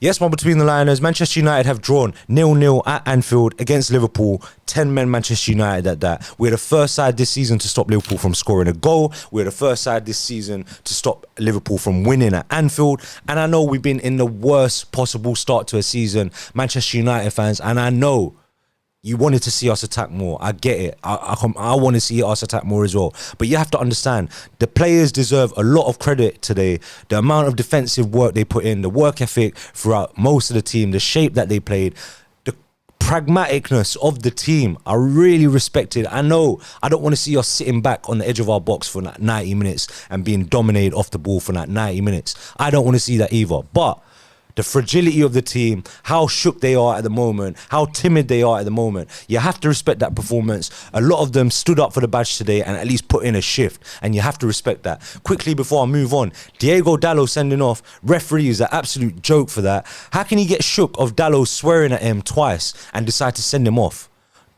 Yes, one between the liners. Manchester United have drawn 0-0 at Anfield against Liverpool. 10 men Manchester United at that. We're the first side this season to stop Liverpool from scoring a goal. We're the first side this season to stop Liverpool from winning at Anfield. And I know we've been in the worst possible start to a season, Manchester United fans, and I know you wanted to see us attack more. I get it. I want to see us attack more as well. But you have to understand, the players deserve a lot of credit today. The amount of defensive work they put in, the work ethic throughout most of the team, the shape that they played, the pragmaticness of the team, I really respected. I know I don't want to see us sitting back on the edge of our box for like 90 minutes and being dominated off the ball for like 90 minutes. I don't want to see that either. But the fragility of the team, how shook they are at the moment, how timid they are at the moment. You have to respect that performance. A lot of them stood up for the badge today and at least put in a shift, and you have to respect that. Quickly before I move on, Diego Dallo sending off. Referee is an absolute joke for that. How can he get shook of Dallo swearing at him twice and decide to send him off?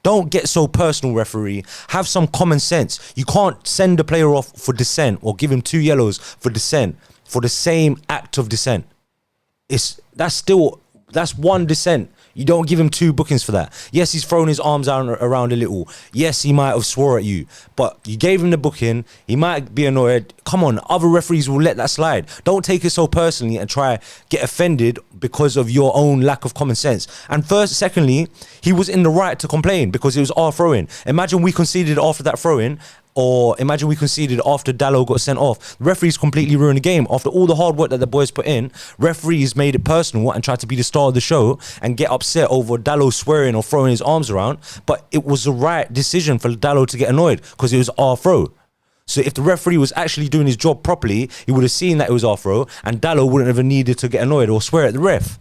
Don't get so personal, referee. Have some common sense. You can't send a player off for dissent or give him 2 yellows for dissent for the same act of dissent. That's one dissent. You don't give him 2 bookings for that. Yes, he's thrown his arms around a little. Yes, he might have swore at you, but you gave him the booking. He might be annoyed. Come on, other referees will let that slide. Don't take it so personally and try get offended because of your own lack of common sense. And secondly, he was in the right to complain because it was our throw-in. Imagine we conceded after that throw-in, or imagine we conceded after Dallo got sent off. The referees completely ruined the game. After all the hard work that the boys put in, referees made it personal and tried to be the star of the show and get upset over Dallo swearing or throwing his arms around. But it was the right decision for Dallo to get annoyed because it was our throw. So if the referee was actually doing his job properly, he would have seen that it was our throw and Dallo wouldn't have needed to get annoyed or swear at the ref.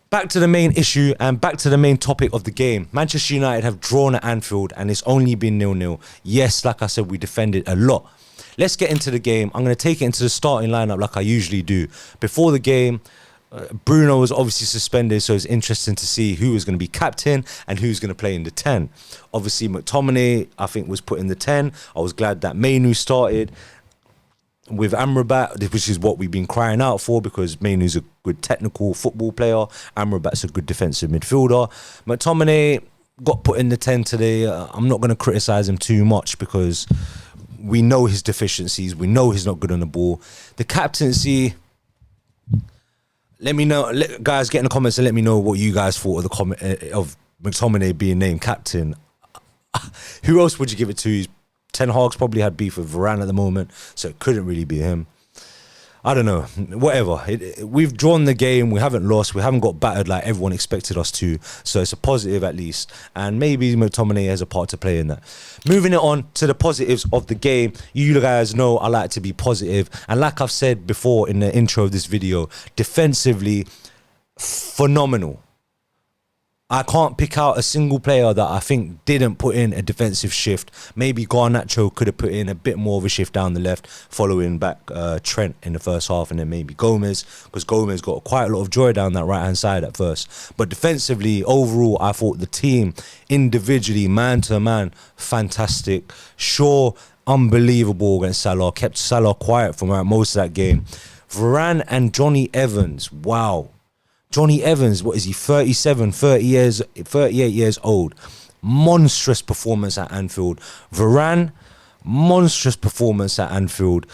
Back to the main issue and back to the main topic of the game. Manchester United have drawn at Anfield and it's only been 0-0. Yes, like I said, we defended a lot. Let's get into the game. I'm going to take it into the starting lineup like I usually do. Before the game, Bruno was obviously suspended, so it's interesting to see who was going to be captain and who's going to play in the 10. Obviously, McTominay, I think, was put in the 10. I was glad that Mainu started with Amrabat, which is what we've been crying out for because Mainu's a good technical football player. Amrabat's a good defensive midfielder. McTominay got put in the 10 today. I'm not going to criticise him too much because we know his deficiencies. We know he's not good on the ball. The captaincy, let me know. Guys, get in the comments and let me know what you guys thought of McTominay being named captain. Who else would you give it to? Ten Hag's probably had beef with Varane at the moment, so it couldn't really be him. I don't know. Whatever. We've drawn the game. We haven't lost. We haven't got battered like everyone expected us to. So it's a positive at least. And maybe McTominay has a part to play in that. Moving it on to the positives of the game. You guys know I like to be positive. And like I've said before in the intro of this video, defensively, phenomenal. I can't pick out a single player that I think didn't put in a defensive shift. Maybe Garnacho could have put in a bit more of a shift down the left, following back Trent in the first half, and then maybe Gomez, because Gomez got quite a lot of joy down that right-hand side at first. But defensively, overall, I thought the team, individually, man-to-man, fantastic. Shaw, unbelievable against Salah, kept Salah quiet from most of that game. Varane and Johnny Evans, wow. Johnny Evans, what is he, 38 years old. Monstrous performance at Anfield. Varane, monstrous performance at Anfield.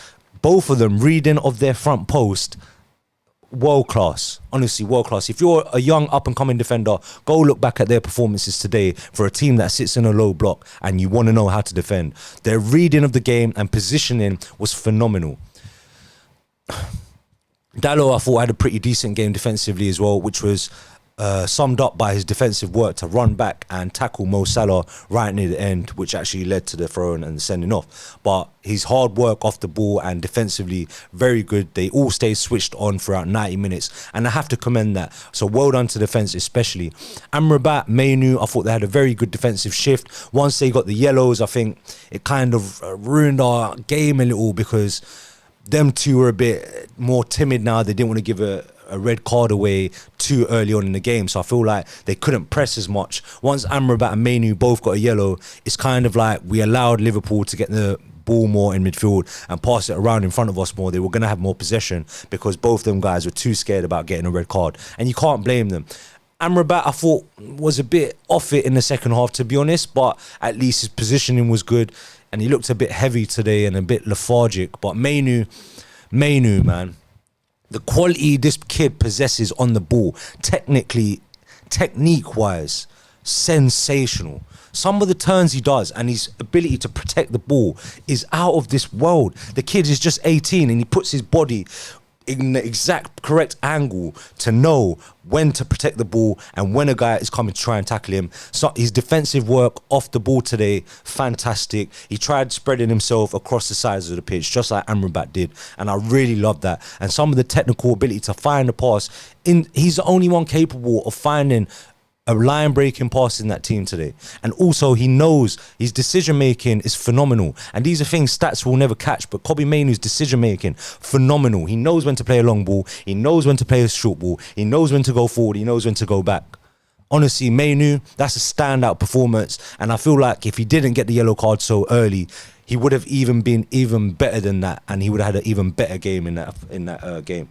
Both of them reading of their front post, world class. Honestly, world class. If you're a young up-and-coming defender, go look back at their performances today for a team that sits in a low block and you want to know how to defend. Their reading of the game and positioning was phenomenal. Dallo, I thought, had a pretty decent game defensively as well, which was summed up by his defensive work to run back and tackle Mo Salah right near the end, which actually led to the throw-in and the sending off. But his hard work off the ball and defensively, very good. They all stayed switched on throughout 90 minutes, and I have to commend that. So well done to defence especially. Amrabat, Mainu, I thought they had a very good defensive shift. Once they got the yellows, I think it kind of ruined our game a little because them two were a bit more timid now. They didn't want to give a a red card away too early on in the game. So I feel like they couldn't press as much. Once Amrabat and Mainu both got a yellow, it's kind of like we allowed Liverpool to get the ball more in midfield and pass it around in front of us more. They were going to have more possession because both them guys were too scared about getting a red card. And you can't blame them. Amrabat, I thought, was a bit off it in the second half, to be honest, but at least his positioning was good and he looked a bit heavy today and a bit lethargic. But Mainu, man, the quality this kid possesses on the ball, technique-wise, sensational. Some of the turns he does and his ability to protect the ball is out of this world. The kid is just 18 and he puts his body in the exact correct angle to know when to protect the ball and when a guy is coming to try and tackle him. So his defensive work off the ball today, fantastic. He tried spreading himself across the sides of the pitch just like Amrabat did, and I really love that. And some of the technical ability to find the pass, he's the only one capable of finding a line-breaking pass in that team today. And also, he knows his decision-making is phenomenal. And these are things stats will never catch, but Kobbie Mainoo's decision-making, phenomenal. He knows when to play a long ball. He knows when to play a short ball. He knows when to go forward. He knows when to go back. Honestly, Mainoo, that's a standout performance. And I feel like if he didn't get the yellow card so early, he would have even been even better than that. And he would have had an even better game in that game.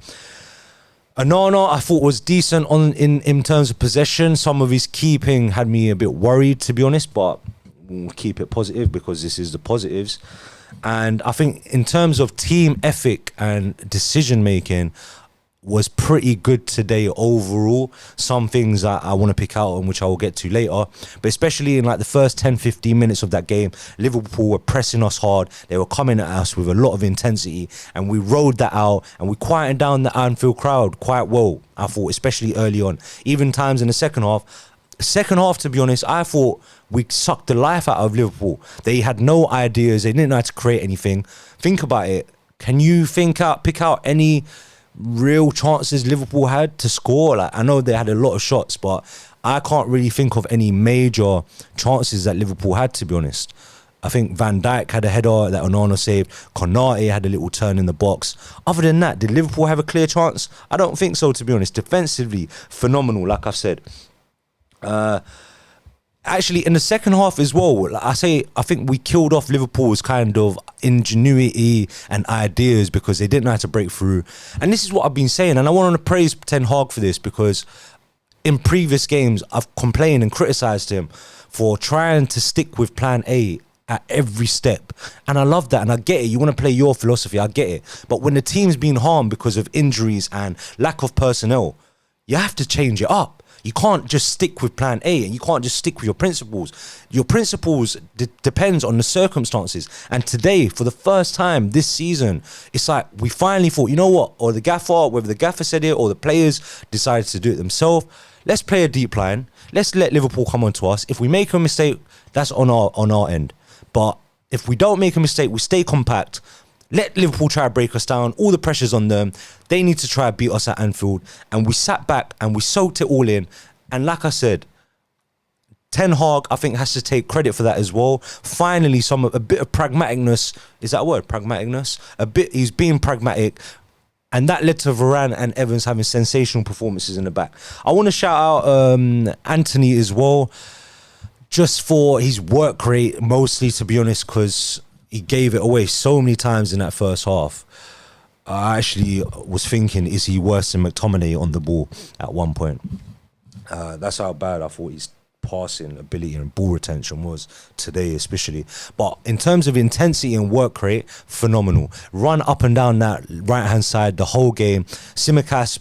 Onana, I thought was decent in terms of possession. Some of his keeping had me a bit worried, to be honest, but we'll keep it positive because this is the positives. And I think in terms of team ethic and decision making, was pretty good today overall. Some things I want to pick out and which I will get to later, but especially in like the first 10-15 minutes of that game, Liverpool were pressing us hard. They were coming at us with a lot of intensity and we rode that out and we quieted down the Anfield crowd quite well, I thought, especially early on. Even times in the second half, to be honest, I thought we sucked the life out of Liverpool. They had no ideas. They didn't know how to create anything. Think about it. Can you pick out any real chances Liverpool had to score? Like, I know they had a lot of shots, but I can't really think of any major chances that Liverpool had, to be honest. I think Van Dijk had a header that Onana saved. Konate had a little turn in the box. Other than that, did Liverpool have a clear chance? I don't think so, to be honest. Defensively, phenomenal, like I've said. Actually, in the second half as well, like I think we killed off Liverpool's kind of ingenuity and ideas because they didn't know how to break through. And this is what I've been saying, and I want to praise Ten Hag for this because in previous games, I've complained and criticised him for trying to stick with plan A at every step. And I love that, and I get it. You want to play your philosophy, I get it. But when the team's been harmed because of injuries and lack of personnel, you have to change it up. You can't just stick with plan A and you can't just stick with your principles. Your principles depends on the circumstances. And today, for the first time this season, it's like we finally thought, you know what? Or the gaffer, whether the gaffer said it or the players decided to do it themselves, let's play a deep line. Let's let Liverpool come on to us. If we make a mistake, that's on our end. But if we don't make a mistake, we stay compact. Let Liverpool try to break us down. All the pressure's on them. They need to try to beat us at Anfield. And we sat back and we soaked it all in. And like I said, Ten Hag, I think, has to take credit for that as well. Finally, a bit of pragmaticness. Is that a word? Pragmaticness? He's being pragmatic. And that led to Varane and Evans having sensational performances in the back. I want to shout out Anthony as well, just for his work rate, mostly, to be honest, because he gave it away so many times in that first half. I actually was thinking, is he worse than McTominay on the ball at one point? That's how bad I thought his passing ability and ball retention was today, especially. But in terms of intensity and work rate, phenomenal. Run up and down that right-hand side the whole game. Tsimikas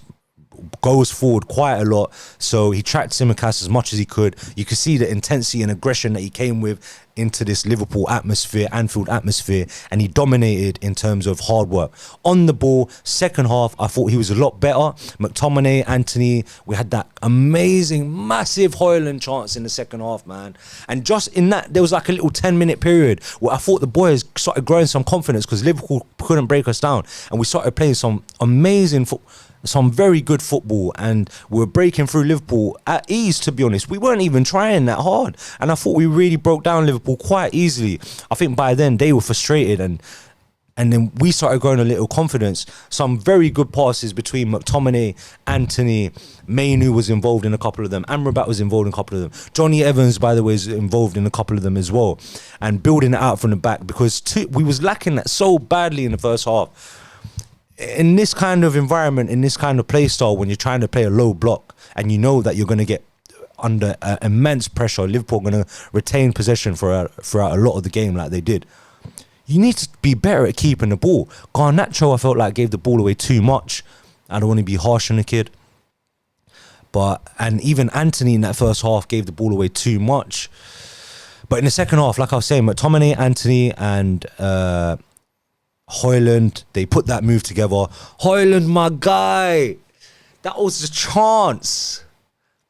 goes forward quite a lot, so he tracked Tsimikas as much as he could. You could see the intensity and aggression that he came with into this Liverpool atmosphere, Anfield atmosphere, and he dominated in terms of hard work. On the ball, second half, I thought he was a lot better. McTominay, Anthony, we had that amazing, massive Højlund chance in the second half, man. And just in that, there was like a little 10-minute period where I thought the boys started growing some confidence because Liverpool couldn't break us down, and we started playing some amazing some very good football, and we were breaking through Liverpool at ease, to be honest. We weren't even trying that hard, and I thought we really broke down Liverpool quite easily. I think by then they were frustrated, and And then we started growing a little confidence. Some very good passes between McTominay, Anthony, Mainu was involved in a couple of them. Amrabat was involved in a couple of them. Johnny Evans, by the way, is involved in a couple of them as well. And building it out from the back, because we was lacking that so badly in the first half. In this kind of environment, in this kind of play style, when you're trying to play a low block and you know that you're going to get under immense pressure, Liverpool are going to retain possession throughout a lot of the game like they did. You need to be better at keeping the ball. Garnacho, I felt like, gave the ball away too much. I don't want to be harsh on the kid. And even Anthony in that first half gave the ball away too much. But in the second half, like I was saying, McTominay, Anthony and Højlund, they put that move together. Højlund, my guy. That was the chance.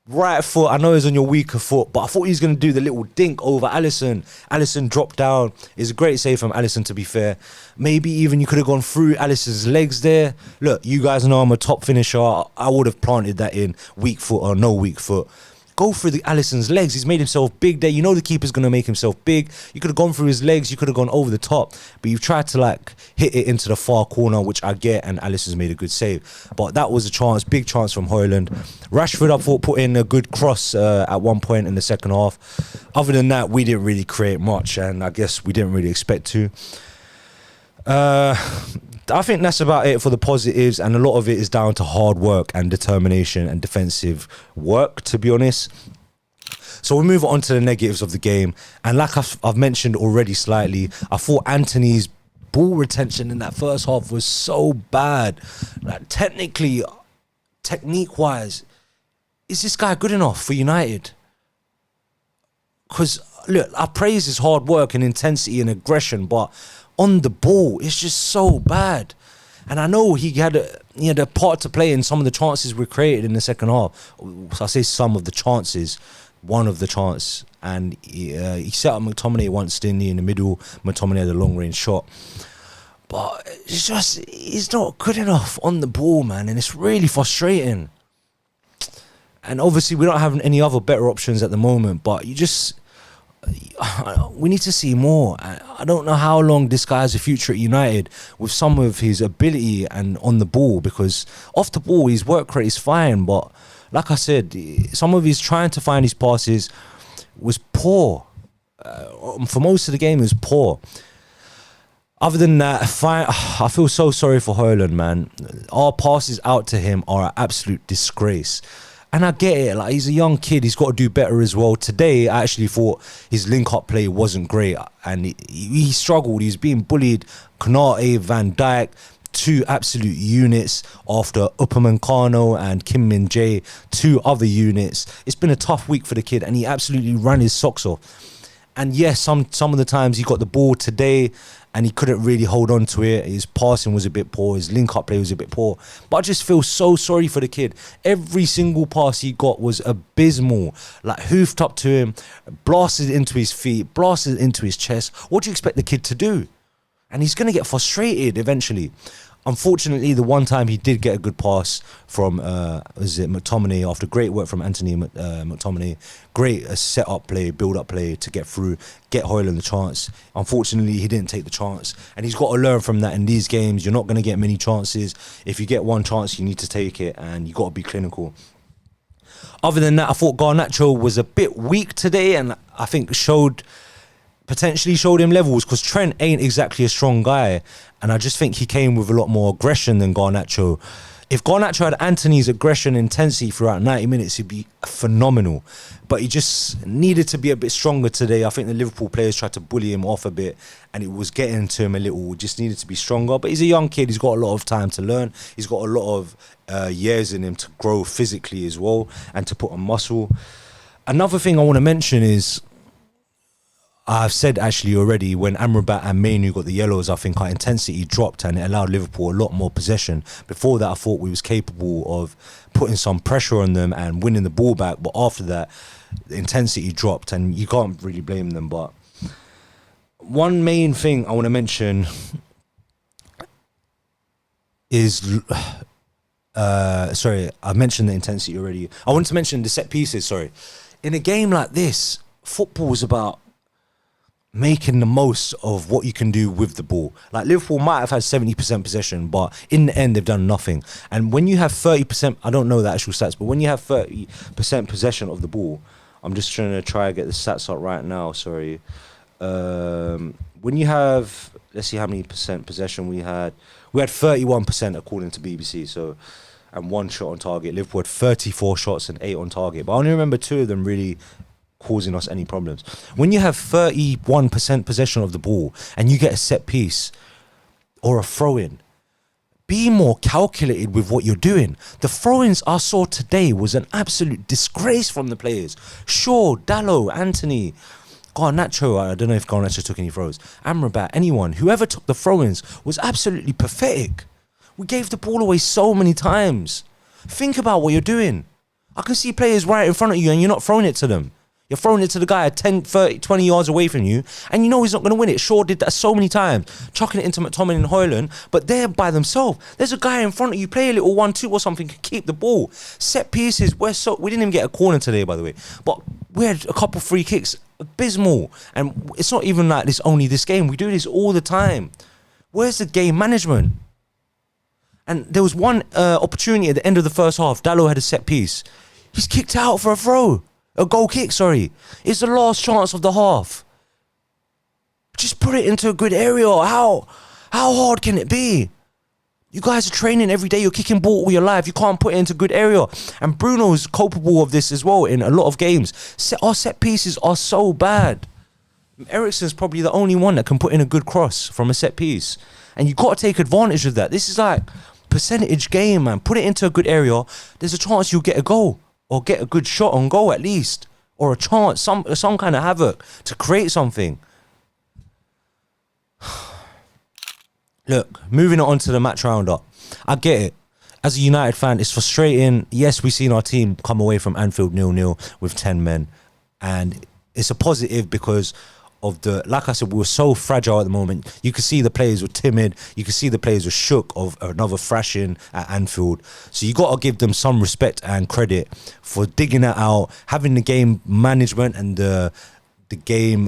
Right foot, I know he was on your weaker foot, but I thought he was going to do the little dink over Alisson. Alisson dropped down. It's a great save from Alisson, to be fair. Maybe even you could have gone through Alisson's legs there. Look, you guys know I'm a top finisher. I would have planted that in, weak foot or no weak foot. Go through the Alisson's legs. He's made himself big there. You know the keeper's going to make himself big. You could have gone through his legs. You could have gone over the top. But you've tried to like hit it into the far corner, which I get, and Alisson's made a good save. But that was a chance, big chance from Højlund. Rashford, I thought, put in a good cross at one point in the second half. Other than that, we didn't really create much, and I guess we didn't really expect to. I think that's about it for the positives, and a lot of it is down to hard work and determination and defensive work, to be honest. So we'll move on to the negatives of the game. And like I've mentioned already slightly, I thought Anthony's ball retention in that first half was so bad. Like, technique-wise, is this guy good enough for United? Because, look, I praise his hard work and intensity and aggression, but on the ball, it's just so bad. And I know he had a part to play in some of the chances we created in the second half. So I say some of the chances, one of the chance, and he set up McTominay once, didn't he, in the middle. McTominay had a long-range shot. But it's just, he's not good enough on the ball, man, and it's really frustrating. And obviously, we don't have any other better options at the moment, but we need to see more. I don't know how long this guy has a future at United with some of his ability and on the ball, because off the ball his work rate is fine, but like I said, some of his trying to find his passes was poor. For most of the game it was poor. Other than that, I feel so sorry for Højlund, man. Our passes out to him are an absolute disgrace. And I get it, like, he's a young kid, he's got to do better as well. Today, I actually thought his link-up play wasn't great, and he struggled. He was being bullied. Konate, Van Dijk, two absolute units after Upamecano and Kim Min-jae, two other units. It's been a tough week for the kid, and he absolutely ran his socks off. And yes, some of the times he got the ball today and he couldn't really hold on to it. His passing was a bit poor. His link-up play was a bit poor. But I just feel so sorry for the kid. Every single pass he got was abysmal. Like, hoofed up to him, blasted into his feet, blasted into his chest. What do you expect the kid to do? And he's going to get frustrated eventually. Unfortunately, the one time he did get a good pass from McTominay, after great work from Anthony McTominay, great set-up play, build-up play to get through, get Højlund the chance. Unfortunately, he didn't take the chance, and he's got to learn from that in these games. You're not going to get many chances. If you get one chance, you need to take it, and you got to be clinical. Other than that, I thought Garnacho was a bit weak today, and I think potentially showed him levels, because Trent ain't exactly a strong guy, and I just think he came with a lot more aggression than Garnacho. If Garnacho had Anthony's aggression intensity throughout 90 minutes, he'd be phenomenal. But he just needed to be a bit stronger today. I think the Liverpool players tried to bully him off a bit, and it was getting to him a little. Just needed to be stronger. But he's a young kid. He's got a lot of time to learn. He's got a lot of years in him to grow physically as well, and to put on muscle. Another thing I want to mention is, I've said actually already, when Amrabat and Mainu got the yellows, I think our intensity dropped and it allowed Liverpool a lot more possession. Before that, I thought we was capable of putting some pressure on them and winning the ball back, but after that, the intensity dropped, and you can't really blame them. But one main thing I want to mention is, sorry, I mentioned the intensity already. I want to mention the set pieces, sorry. In a game like this, football is about making the most of what you can do with the ball. Like Liverpool might have had 70% possession, but in the end they've done nothing. And when you have 30%, I don't know the actual stats, but when you have 30% possession of the ball, I'm just trying to get the stats up right now, sorry. When you have, let's see how many percent possession we had. We had 31% according to BBC, so, and 1 shot on target. Liverpool had 34 shots and 8 on target, but I only remember 2 of them really causing us any problems. When you have 31% possession of the ball and you get a set piece or a throw-in, be more calculated with what you're doing. The throw-ins I saw today was an absolute disgrace from the players. Shaw, Dalot, Anthony, Garnacho, I don't know if Garnacho took any throws, Amrabat, anyone, whoever took the throw-ins was absolutely pathetic. We gave the ball away so many times. Think about what you're doing. I can see players right in front of you and you're not throwing it to them. You're throwing it to the guy 10, 30, 20 yards away from you, and you know he's not going to win it. Shaw did that so many times, chucking it into McTominay and Højlund, but they're by themselves. There's a guy in front of you, play a little 1-2 or something, keep the ball. Set pieces, we didn't even get a corner today, by the way, but we had a couple free kicks, abysmal. And it's not even like this only this game. We do this all the time. Where's the game management? And there was one opportunity at the end of the first half. Dalot had a set piece. He's kicked out for a throw. A goal kick, sorry. It's the last chance of the half. Just put it into a good area. How hard can it be? You guys are training every day. You're kicking ball all your life. You can't put it into a good area. And Bruno's culpable of this as well in a lot of games. Our set pieces are so bad. Eriksen's probably the only one that can put in a good cross from a set piece. And you got to take advantage of that. This is like percentage game, man. Put it into a good area. There's a chance you'll get a goal. Or get a good shot on goal at least. Or a chance, some kind of havoc to create something. Look, moving on to the match roundup. I get it. As a United fan, it's frustrating. Yes, we've seen our team come away from Anfield 0-0 with 10 men. And it's a positive because of like I said, we were so fragile at the moment. You could see the players were timid. You could see the players were shook of another thrashing at Anfield. So you got to give them some respect and credit for digging that out, having the game management and the game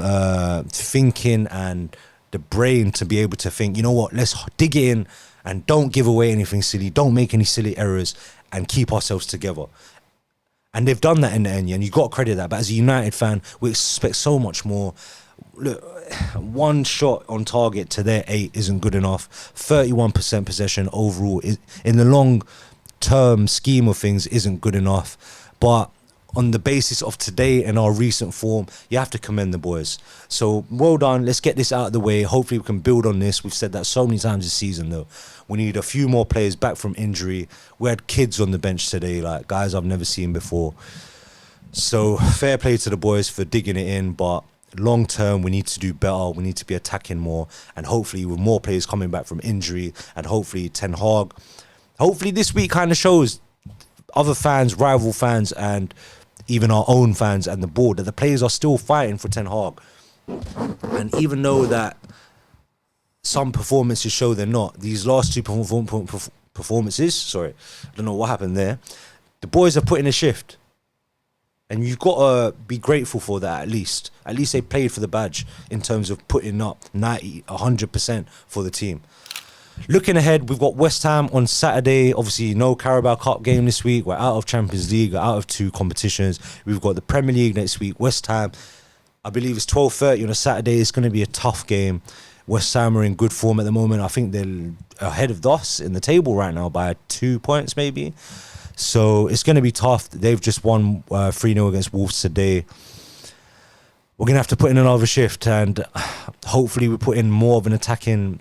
thinking and the brain to be able to think, you know what, let's dig it in and don't give away anything silly. Don't make any silly errors and keep ourselves together. And they've done that in the end, and you got to credit that. But as a United fan, we expect so much more. Look, 1 shot on target to their 8 isn't good enough. 31% possession overall in the long-term scheme of things isn't good enough. But on the basis of today and our recent form, you have to commend the boys. So well done. Let's get this out of the way. Hopefully we can build on this. We've said that so many times this season, though. We need a few more players back from injury. We had kids on the bench today, like guys I've never seen before. So fair play to the boys for digging it in, but long term we need to do better. We need to be attacking more, and hopefully with more players coming back from injury, and hopefully Ten Hag, hopefully this week kind of shows other fans, rival fans, and even our own fans and the board that the players are still fighting for Ten Hag. And even though that some performances show they're not, these last 2 performances, sorry, I don't know what happened there, the boys are putting a shift. And you've got to be grateful for that at least. At least they played for the badge in terms of putting up 90, 100% for the team. Looking ahead, we've got West Ham on Saturday. Obviously, no Carabao Cup game this week. We're out of Champions League, we're out of 2 competitions. We've got the Premier League next week. West Ham, I believe it's 12:30 on a Saturday. It's going to be a tough game. West Ham are in good form at the moment. I think they're ahead of us in the table right now by 2 points maybe. So it's going to be tough. They've just won 3-0 against Wolves today. We're going to have to put in another shift, and hopefully we put in more of an attacking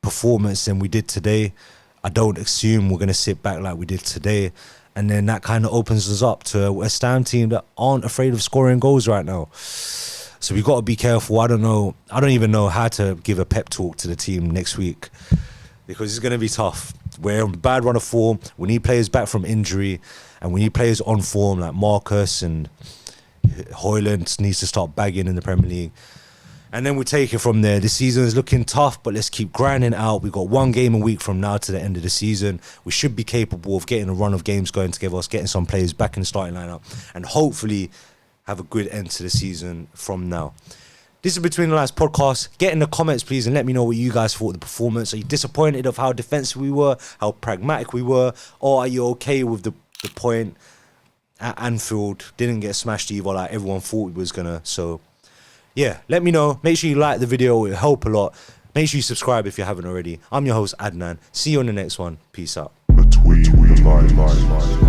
performance than we did today. I don't assume we're going to sit back like we did today. And then that kind of opens us up to a West Ham team that aren't afraid of scoring goals right now. So we've got to be careful. I don't even know how to give a pep talk to the team next week, because it's going to be tough. We're on a bad run of form. We need players back from injury, and we need players on form like Marcus, and Højlund needs to start bagging in the Premier League. And then we take it from there. The season is looking tough, but let's keep grinding out. We've got 1 game a week from now to the end of the season. We should be capable of getting a run of games going together, us getting some players back in the starting lineup, and hopefully have a good end to the season from now. This is Between the Lines podcast. Get in the comments, please, and let me know what you guys thought of the performance. Are you disappointed of how defensive we were, how pragmatic we were, or are you okay with the point at Anfield? Didn't get smashed either like everyone thought we was gonna. So, yeah, let me know. Make sure you like the video. It'll help a lot. Make sure you subscribe if you haven't already. I'm your host, Adnan. See you on the next one. Peace out. Between the lines.